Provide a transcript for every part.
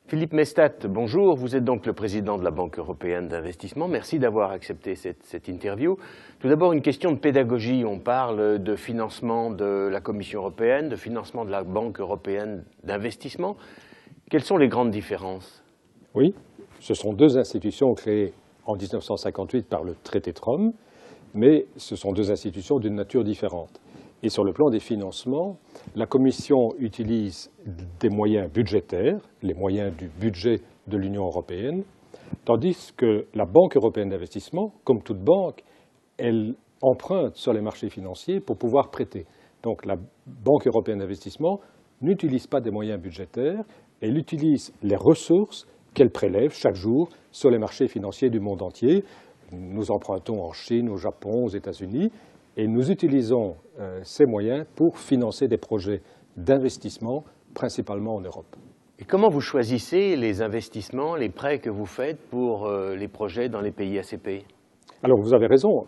Philippe Mestat, bonjour. Vous êtes donc le président de la Banque européenne d'investissement. Merci d'avoir accepté cette interview. Tout d'abord, une question de pédagogie. On parle de financement de la Commission européenne, de financement de la Banque européenne d'investissement. Quelles sont les grandes différences? Oui, ce sont deux institutions créées en 1958 par le traité de Rome, mais ce sont deux institutions d'une nature différente. Et sur le plan des financements, la Commission utilise des moyens budgétaires, les moyens du budget de l'Union européenne, tandis que la Banque européenne d'investissement, comme toute banque, elle emprunte sur les marchés financiers pour pouvoir prêter. Donc la Banque européenne d'investissement n'utilise pas des moyens budgétaires, elle utilise les ressources qu'elle prélève chaque jour sur les marchés financiers du monde entier. Nous empruntons en Chine, au Japon, aux États-Unis, et nous utilisons ces moyens pour financer des projets d'investissement, principalement en Europe. Et comment vous choisissez les investissements, les prêts que vous faites pour les projets dans les pays ACP? Alors vous avez raison,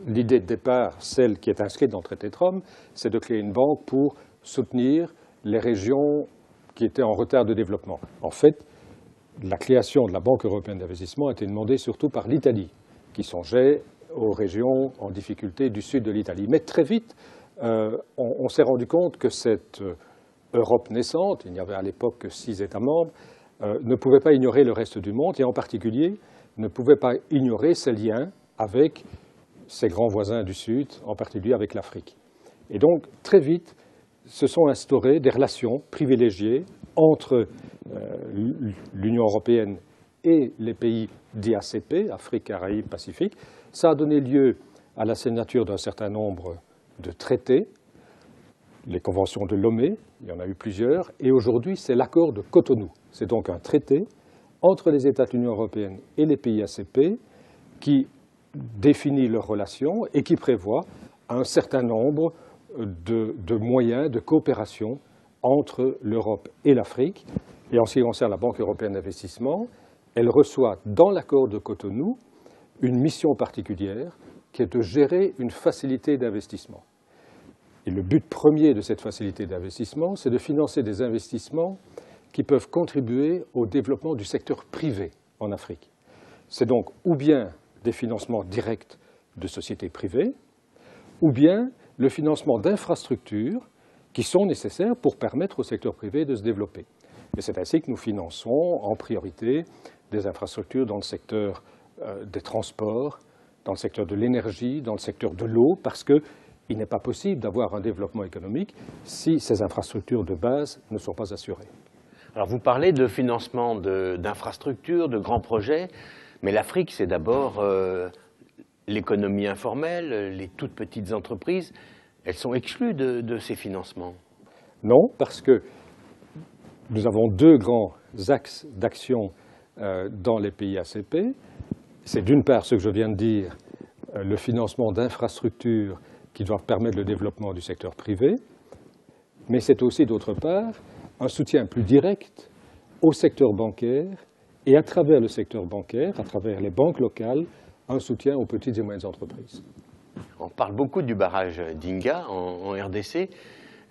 l'idée de départ, celle qui est inscrite dans le traité de Rome, c'est de créer une banque pour soutenir les régions qui étaient en retard de développement. En fait, la création de la Banque européenne d'investissement a été demandée surtout par l'Italie, qui songeait aux régions en difficulté du sud de l'Italie. Mais très vite, on s'est rendu compte que cette Europe naissante, il n'y avait à l'époque que 6 États membres, ne pouvait pas ignorer le reste du monde et en particulier ne pouvait pas ignorer ses liens avec ses grands voisins du Sud, en particulier avec l'Afrique. Et donc, très vite, se sont instaurées des relations privilégiées entre l'Union européenne et les pays dits ACP, Afrique, Caraïbes, Pacifique. Ça a donné lieu à la signature d'un certain nombre de traités, les conventions de Lomé, il y en a eu plusieurs, et aujourd'hui c'est l'accord de Cotonou. C'est donc un traité entre les États de l'Union européenne et les pays ACP qui définit leurs relations et qui prévoit un certain nombre de moyens de coopération entre l'Europe et l'Afrique. Et en ce qui concerne la Banque européenne d'investissement, elle reçoit dans l'accord de Cotonou une mission particulière qui est de gérer une facilité d'investissement. Et le but premier de cette facilité d'investissement, c'est de financer des investissements qui peuvent contribuer au développement du secteur privé en Afrique. C'est donc ou bien des financements directs de sociétés privées, ou bien le financement d'infrastructures qui sont nécessaires pour permettre au secteur privé de se développer. Et c'est ainsi que nous finançons en priorité des infrastructures dans le secteur des transports, dans le secteur de l'énergie, dans le secteur de l'eau, parce qu'il n'est pas possible d'avoir un développement économique si ces infrastructures de base ne sont pas assurées. Alors vous parlez de financement d'infrastructures, de grands projets, mais l'Afrique c'est d'abord l'économie informelle, les toutes petites entreprises. Elles sont exclues de ces financements. Non, parce que nous avons deux grands axes d'action dans les pays ACP. C'est d'une part ce que je viens de dire, le financement d'infrastructures qui doivent permettre le développement du secteur privé, mais c'est aussi d'autre part un soutien plus direct au secteur bancaire et à travers le secteur bancaire, à travers les banques locales, un soutien aux petites et moyennes entreprises. On parle beaucoup du barrage d'Inga en RDC.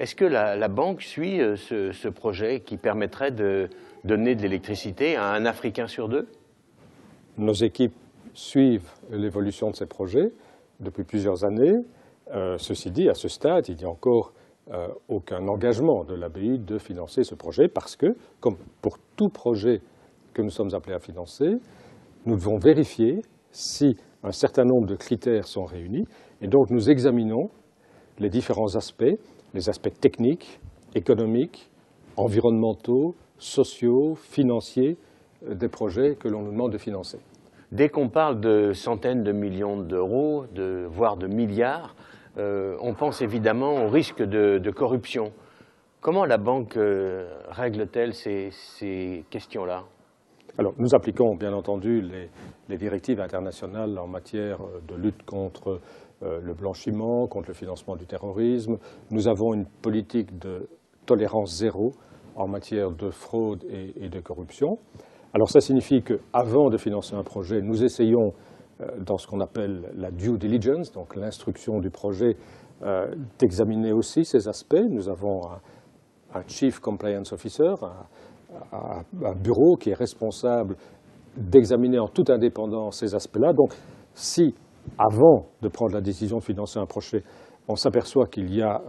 Est-ce que la banque suit ce projet qui permettrait de donner de l'électricité à un Africain sur deux? Nos équipes suivent l'évolution de ces projets depuis plusieurs années. Ceci dit, à ce stade, il n'y a encore aucun engagement de la BEI de financer ce projet parce que, comme pour tout projet que nous sommes appelés à financer, nous devons vérifier si un certain nombre de critères sont réunis et donc nous examinons les différents aspects, les aspects techniques, économiques, environnementaux, sociaux, financiers des projets que l'on nous demande de financer. Dès qu'on parle de centaines de millions d'euros, voire de milliards, on pense évidemment au risque de corruption. Comment la banque règle-t-elle ces questions-là? Alors, nous appliquons bien entendu les directives internationales en matière de lutte contre le blanchiment, contre le financement du terrorisme. Nous avons une politique de tolérance zéro en matière de fraude et de corruption. Alors ça signifie qu'avant de financer un projet, nous essayons, dans ce qu'on appelle la due diligence, donc l'instruction du projet, d'examiner aussi ces aspects. Nous avons un Chief Compliance Officer, un bureau qui est responsable d'examiner en toute indépendance ces aspects-là. Donc, si, avant de prendre la décision de financer un projet, on s'aperçoit qu'il y a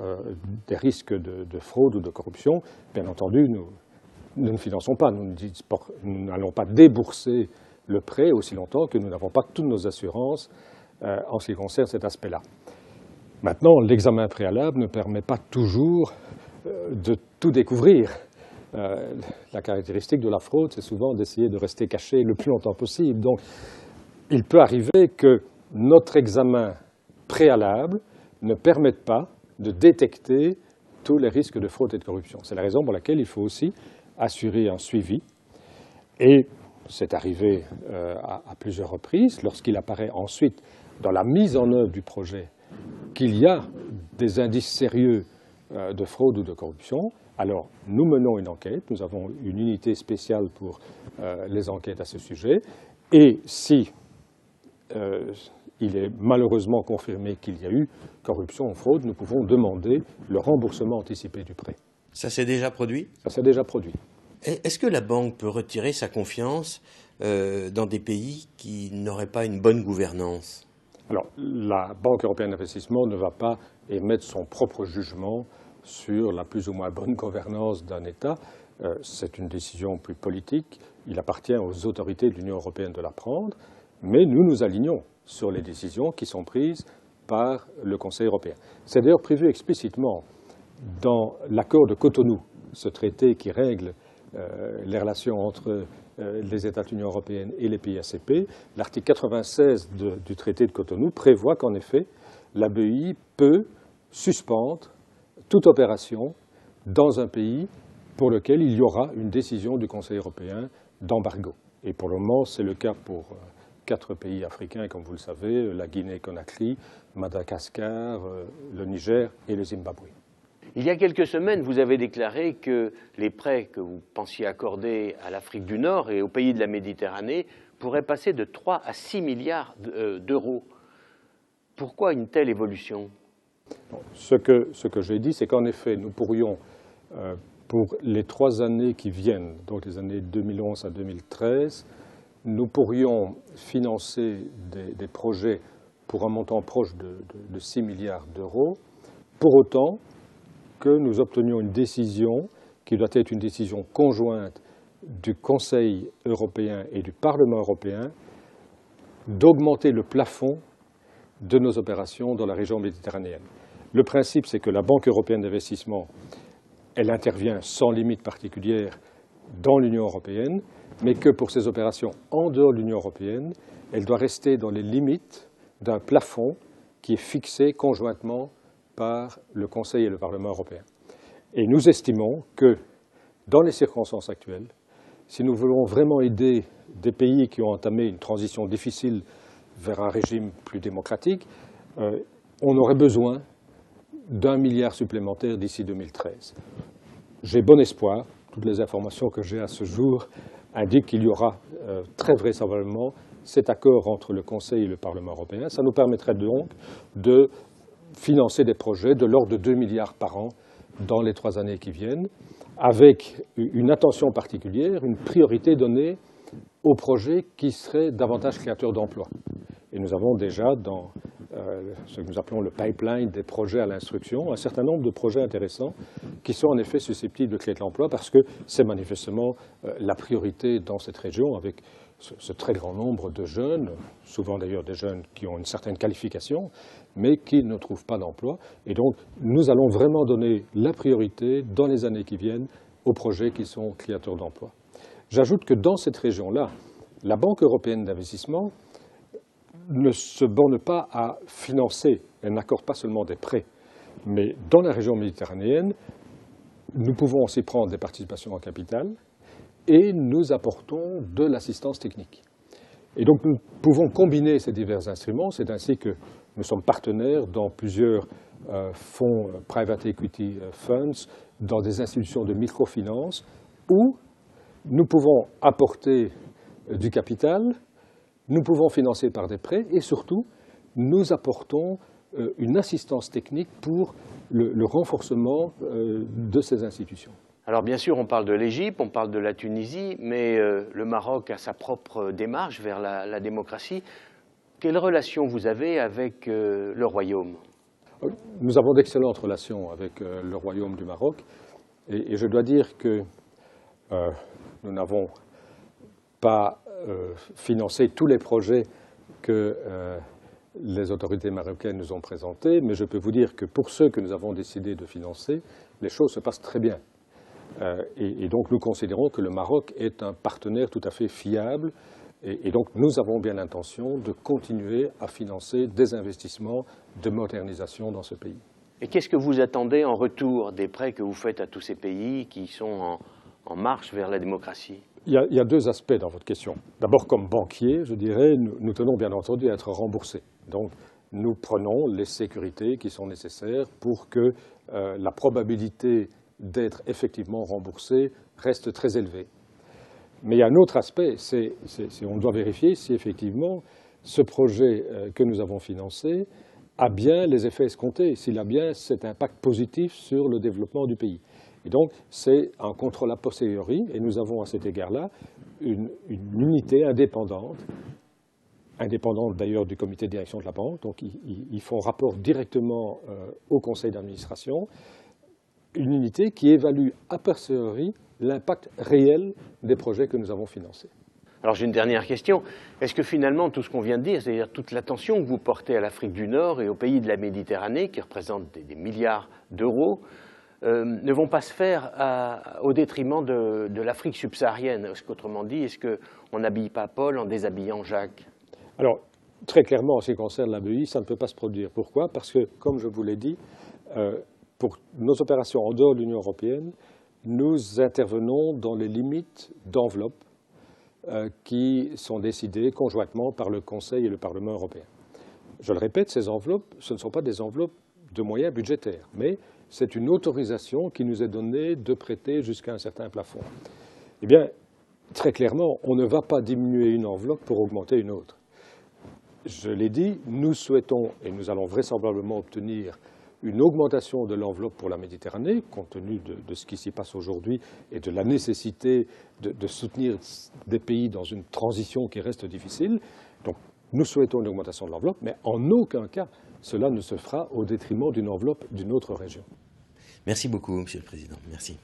des risques de fraude ou de corruption, bien entendu, nous ne finançons pas. Nous n'allons pas débourser le prêt aussi longtemps que nous n'avons pas toutes nos assurances en ce qui concerne cet aspect-là. Maintenant, l'examen préalable ne permet pas toujours de tout découvrir. La caractéristique de la fraude, c'est souvent d'essayer de rester caché le plus longtemps possible. Donc, il peut arriver que notre examen préalable ne permette pas de détecter tous les risques de fraude et de corruption. C'est la raison pour laquelle il faut aussi assurer un suivi. Et c'est arrivé à plusieurs reprises, lorsqu'il apparaît ensuite dans la mise en œuvre du projet qu'il y a des indices sérieux de fraude ou de corruption. Alors, nous menons une enquête, nous avons une unité spéciale pour les enquêtes à ce sujet, et si il est malheureusement confirmé qu'il y a eu corruption ou fraude, nous pouvons demander le remboursement anticipé du prêt. Ça s'est déjà produit ? Ça s'est déjà produit. Est-ce que la banque peut retirer sa confiance dans des pays qui n'auraient pas une bonne gouvernance ? Alors, la Banque européenne d'investissement ne va pas émettre son propre jugement sur la plus ou moins bonne gouvernance d'un État. C'est une décision plus politique. Il appartient aux autorités de l'Union européenne de la prendre, mais nous nous alignons sur les décisions qui sont prises par le Conseil européen. C'est d'ailleurs prévu explicitement dans l'accord de Cotonou, ce traité qui règle les relations entre les États de l'Union européenne et les pays ACP. L'article 96 du traité de Cotonou prévoit qu'en effet, la BEI peut suspendre toute opération dans un pays pour lequel il y aura une décision du Conseil européen d'embargo. Et pour le moment, c'est le cas pour 4 pays africains, comme vous le savez, la Guinée-Conakry, Madagascar, le Niger et le Zimbabwe. Il y a quelques semaines, vous avez déclaré que les prêts que vous pensiez accorder à l'Afrique du Nord et aux pays de la Méditerranée pourraient passer de 3 à 6 milliards d'euros. Pourquoi une telle évolution ? Ce que j'ai dit, c'est qu'en effet, nous pourrions, pour les 3 années qui viennent, donc les années 2011 à 2013, nous pourrions financer des projets pour un montant proche de 6 milliards d'euros, pour autant que nous obtenions une décision qui doit être une décision conjointe du Conseil européen et du Parlement européen d'augmenter le plafond de nos opérations dans la région méditerranéenne. Le principe, c'est que la Banque européenne d'investissement, elle intervient sans limite particulière dans l'Union européenne, mais que pour ces opérations en dehors de l'Union européenne, elle doit rester dans les limites d'un plafond qui est fixé conjointement par le Conseil et le Parlement européen. Et nous estimons que, dans les circonstances actuelles, si nous voulons vraiment aider des pays qui ont entamé une transition difficile vers un régime plus démocratique, on aurait besoin d'1 milliard supplémentaire d'ici 2013. J'ai bon espoir, toutes les informations que j'ai à ce jour indiquent qu'il y aura très vraisemblablement cet accord entre le Conseil et le Parlement européen. Ça nous permettrait donc de financer des projets de l'ordre de 2 milliards par an dans les 3 années qui viennent, avec une attention particulière, une priorité donnée aux projets qui seraient davantage créateurs d'emplois. Et nous avons déjà dans ce que nous appelons le pipeline des projets à l'instruction, un certain nombre de projets intéressants qui sont en effet susceptibles de créer de l'emploi parce que c'est manifestement la priorité dans cette région avec ce très grand nombre de jeunes, souvent d'ailleurs des jeunes qui ont une certaine qualification, mais qui ne trouvent pas d'emploi. Et donc, nous allons vraiment donner la priorité dans les années qui viennent aux projets qui sont créateurs d'emplois. J'ajoute que dans cette région-là, la Banque européenne d'investissement ne se borne pas à financer, elle n'accorde pas seulement des prêts, mais dans la région méditerranéenne, nous pouvons aussi prendre des participations en capital et nous apportons de l'assistance technique. Et donc nous pouvons combiner ces divers instruments, c'est ainsi que nous sommes partenaires dans plusieurs fonds private equity funds, dans des institutions de microfinance, où nous pouvons apporter du capital, nous pouvons financer par des prêts et surtout, nous apportons une assistance technique pour le renforcement de ces institutions. Alors bien sûr, on parle de l'Égypte, on parle de la Tunisie, mais le Maroc a sa propre démarche vers la démocratie. Quelle relation vous avez avec le Royaume? Nous avons d'excellentes relations avec le Royaume du Maroc et je dois dire que nous n'avons pas financé tous les projets que les autorités marocaines nous ont présentés, mais je peux vous dire que pour ceux que nous avons décidé de financer, les choses se passent très bien. Et donc nous considérons que le Maroc est un partenaire tout à fait fiable et donc nous avons bien l'intention de continuer à financer des investissements de modernisation dans ce pays. Et qu'est-ce que vous attendez en retour des prêts que vous faites à tous ces pays qui sont en marche vers la démocratie? Il y a deux aspects dans votre question. D'abord, comme banquier, je dirais, nous tenons bien entendu à être remboursés. Donc, nous prenons les sécurités qui sont nécessaires pour que la probabilité d'être effectivement remboursé reste très élevée. Mais il y a un autre aspect, on doit vérifier si effectivement ce projet que nous avons financé a bien les effets escomptés, s'il a bien cet impact positif sur le développement du pays. Et donc, c'est un contrôle a posteriori, et nous avons à cet égard-là une unité indépendante d'ailleurs du comité de direction de la banque, donc ils font rapport directement au conseil d'administration, une unité qui évalue a posteriori l'impact réel des projets que nous avons financés. Alors j'ai une dernière question. Est-ce que finalement tout ce qu'on vient de dire, c'est-à-dire toute l'attention que vous portez à l'Afrique du Nord et aux pays de la Méditerranée, qui représentent des milliards d'euros, ne vont pas se faire au détriment de l'Afrique subsaharienne? Autrement dit, est-ce qu'on n'habille pas Paul en déshabillant Jacques? Alors, très clairement, en ce qui concerne l'ABI, ça ne peut pas se produire. Pourquoi? Parce que, comme je vous l'ai dit, pour nos opérations en dehors de l'Union européenne, nous intervenons dans les limites d'enveloppes qui sont décidées conjointement par le Conseil et le Parlement européen. Je le répète, ces enveloppes, ce ne sont pas des enveloppes de moyens budgétaires, mais c'est une autorisation qui nous est donnée de prêter jusqu'à un certain plafond. Eh bien, très clairement, on ne va pas diminuer une enveloppe pour augmenter une autre. Je l'ai dit, nous souhaitons, et nous allons vraisemblablement obtenir, une augmentation de l'enveloppe pour la Méditerranée, compte tenu de ce qui s'y passe aujourd'hui et de la nécessité de soutenir des pays dans une transition qui reste difficile. Donc, nous souhaitons une augmentation de l'enveloppe, mais en aucun cas, cela ne se fera au détriment d'une enveloppe d'une autre région. Merci beaucoup, Monsieur le Président. Merci.